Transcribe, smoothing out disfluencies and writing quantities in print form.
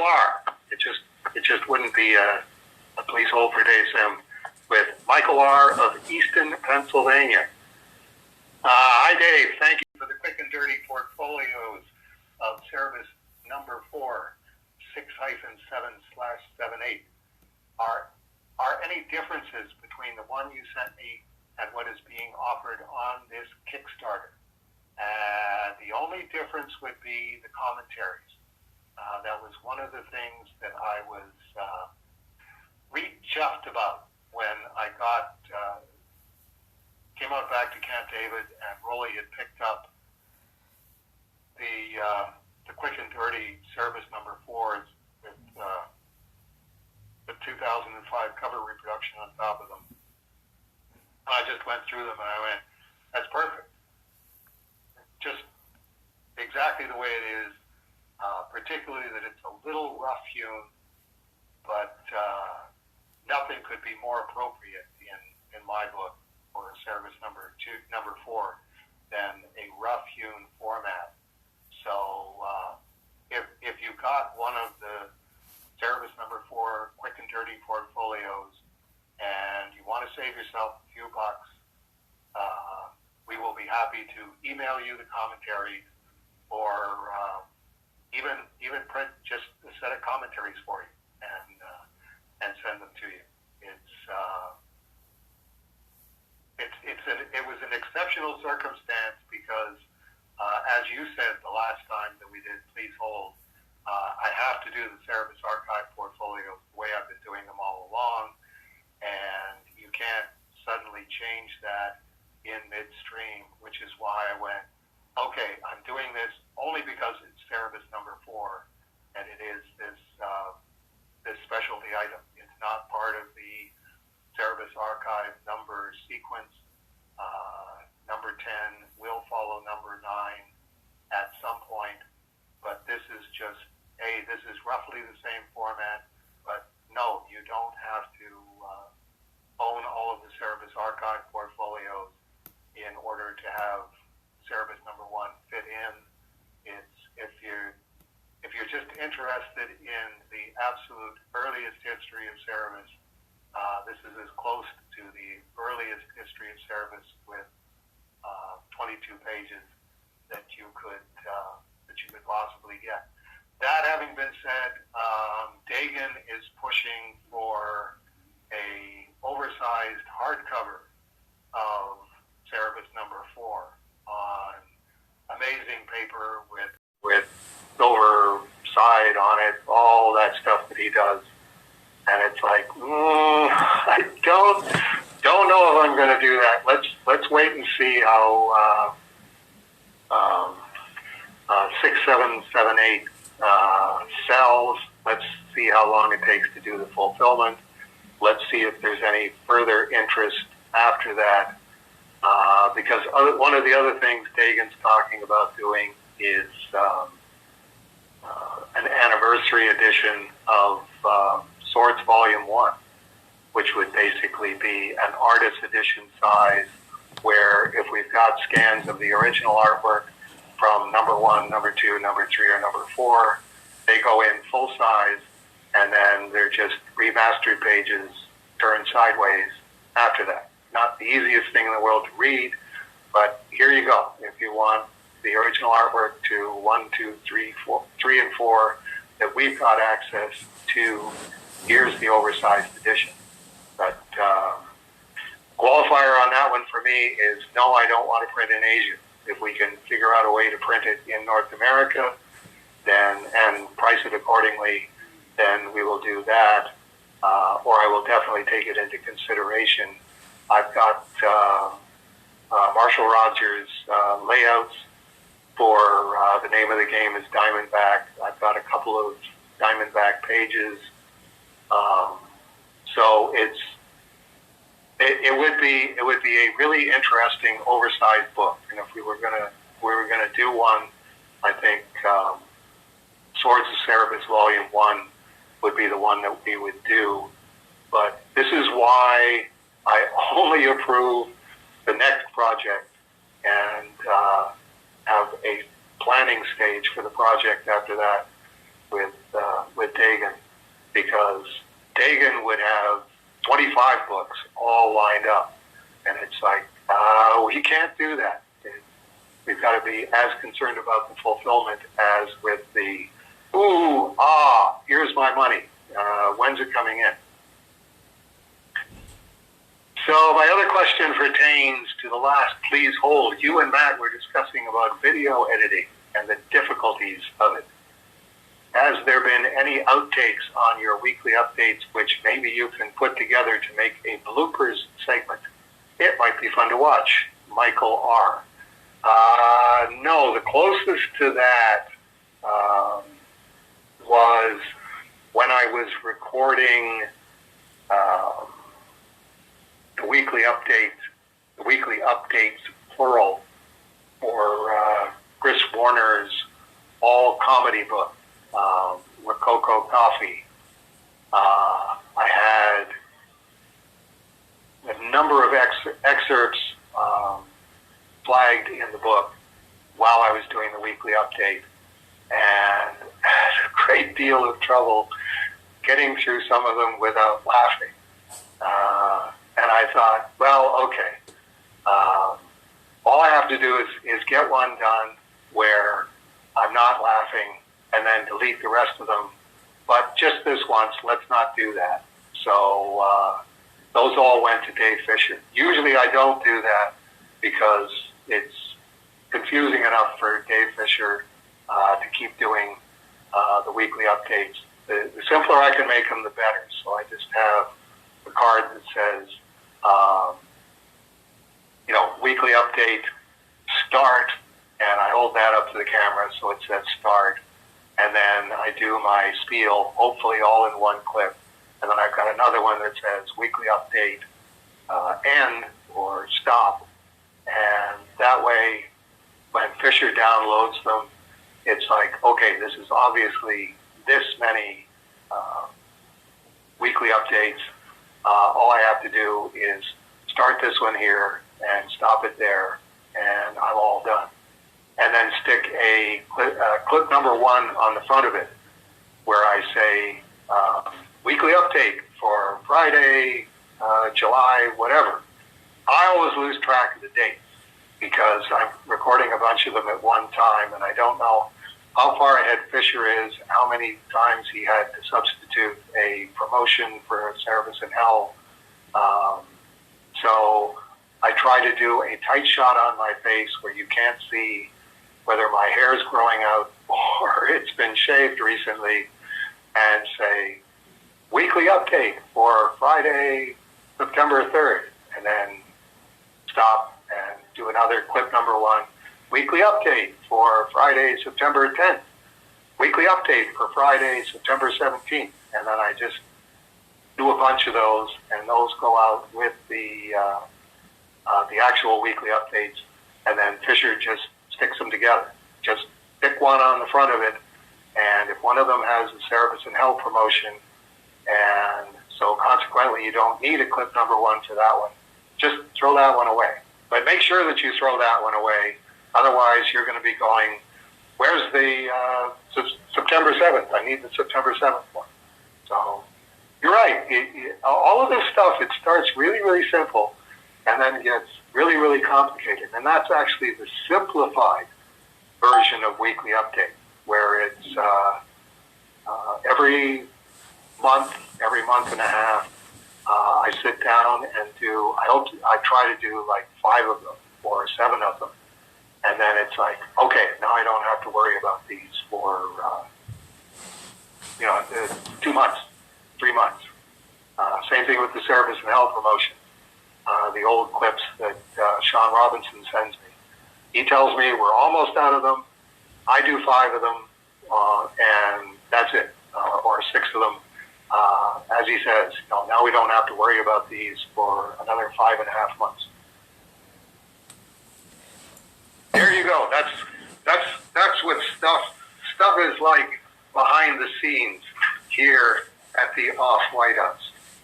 R. It just wouldn't be a please hold for Dave Sim with Michael R. of Easton, Pennsylvania. Hi, Dave. Thank you for the quick and dirty portfolios of Cerebus number 4, 6-7/78. Are any differences between the one you sent me and what is being offered on this Kickstarter? The only difference would be the commentaries. That was one of the things that I was re-chuffed about when I came out back to Camp David and Rolly had picked up the quick and dirty Cerebus number 4s with the 2005 cover reproduction on top of them. I just went through them and I went, that's perfect. Just exactly the way it is, particularly that it's a little rough hewn, but nothing could be more appropriate in my book for Cerebus number 4 than a rough hewn format. So if you got one of the Cerebus number 4 quick and dirty portfolios and you want to save yourself a few bucks, we will be happy to email you the commentaries or even print just a set of commentaries for you and send them to you. It was an exceptional circumstance because as you said the last time that we did Please Hold, I have to do the Cerebus archive portfolio the way I've been doing them all along, and you can't suddenly change that in midstream, which is why I went, okay, I'm doing this only because it's Cerebus number 4, and it is this specialty item. It's not part of the Cerebus archive number sequence. Number 10 will follow number 9 at some point, but this is just, this is roughly the same format, but no, you don't have to own all of the Cerebus archive portfolios in order to have Cerebus number 1 fit in. It's if you're just interested in the absolute earliest history of Cerebus, this is as close to the earliest history of Cerebus with 22 pages that you could possibly get. That having been said, Dagan is pushing for a oversized hardcover of Cerebus number 4 on amazing paper with silver side on it, all that stuff that he does. And it's like, I don't know if I'm going to do that. Let's wait and see how 6-7/78 sells. Let's see how long it takes to do the fulfillment. Let's see if there's any further interest after that. Because one of the other things Dagan's talking about doing is an anniversary edition of Swords Volume 1, which would basically be an artist edition size, where if we've got scans of the original artwork from number 1, number 2, number 3, or number 4, they go in full size, and then they're just remastered pages turned sideways after that. Not the easiest thing in the world to read, but here you go. If you want the original artwork to 1, 2, 3, and 4 that we've got access to, here's the oversized edition. But qualifier on that one for me is no, I don't want to print in Asia. If we can figure out a way to print it in North America, then and price it accordingly, then we will do that. Or I will definitely take it into consideration. I've got Marshall Rogers' layouts for the name of the game is Diamondback. I've got a couple of Diamondback pages. So it would be a really interesting oversized book. And if we were gonna do one, I think Swords of Cerebus Volume 1 would be the one that we would do. But this is why I only approve the next project and have a planning stage for the project after that with because Dagan would have 25 books all lined up. And it's like, we can't do that. We've got to be as concerned about the fulfillment as with the, here's my money. When's it coming in? So my other question pertains to the last Please Hold. You and Matt were discussing about video editing and the difficulties of it. Has there been any outtakes on your weekly updates which maybe you can put together to make a bloopers segment? It might be fun to watch. Michael R. No, the closest to that was when I was recording the weekly updates plural for Chris Warner's all comedy book, Rococo Coffee. I had a number of excerpts flagged in the book while I was doing the weekly update, and had a great deal of trouble getting through some of them without laughing. And I thought, well, okay, all I have to do is get one done where I'm not laughing and then delete the rest of them. But just this once, let's not do that. So those all went to Dave Fisher. Usually I don't do that because it's confusing enough for Dave Fisher to keep doing the weekly updates. The simpler I can make them, the better. So I just have a card that says, weekly update, start, and I hold that up to the camera so it says start. And then I do my spiel, hopefully all in one clip. And then I've got another one that says weekly update, end or stop. And that way, when Fisher downloads them, it's like, okay, this is obviously this many weekly updates. All I have to do is start this one here and stop it there, and I'm all done. And then stick a clip number 1 on the front of it, where I say weekly update for Friday, July, whatever. I always lose track of the dates because I'm recording a bunch of them at one time, and I don't know how far ahead Fisher is, how many times he had to substitute a promotion for Cerebus and Hell. So I try to do a tight shot on my face where you can't see whether my hair is growing out or it's been shaved recently, and say, weekly update for Friday, September 3rd, and then stop and do another clip number 1. Weekly update for Friday, September 10th. Weekly update for Friday, September 17th. And then I just do a bunch of those, and those go out with the actual weekly updates. And then Fisher just sticks them together. Just pick one on the front of it, and if one of them has a Cerebus and Hell promotion, and so consequently you don't need a clip number 1 for that one, just throw that one away. But make sure that you throw that one away. Otherwise, you're going to be going, where's the September 7th? I need the September 7th one. So you're right. All of this stuff, it starts really, really simple and then gets really, really complicated. And that's actually the simplified version of Weekly Update, where it's every month and a half, I sit down and I try to do like 5 of them or 7 of them. And then it's like, okay, now I don't have to worry about these for, 2 months, 3 months. Same thing with the Cerebus and Hell promotion. The old clips that Sean Robinson sends me. He tells me we're almost out of them. I do 5 of them, and that's it, or 6 of them. As he says, now we don't have to worry about these for another 5.5 months. There you go. That's what stuff is like behind the scenes here at the Off White House.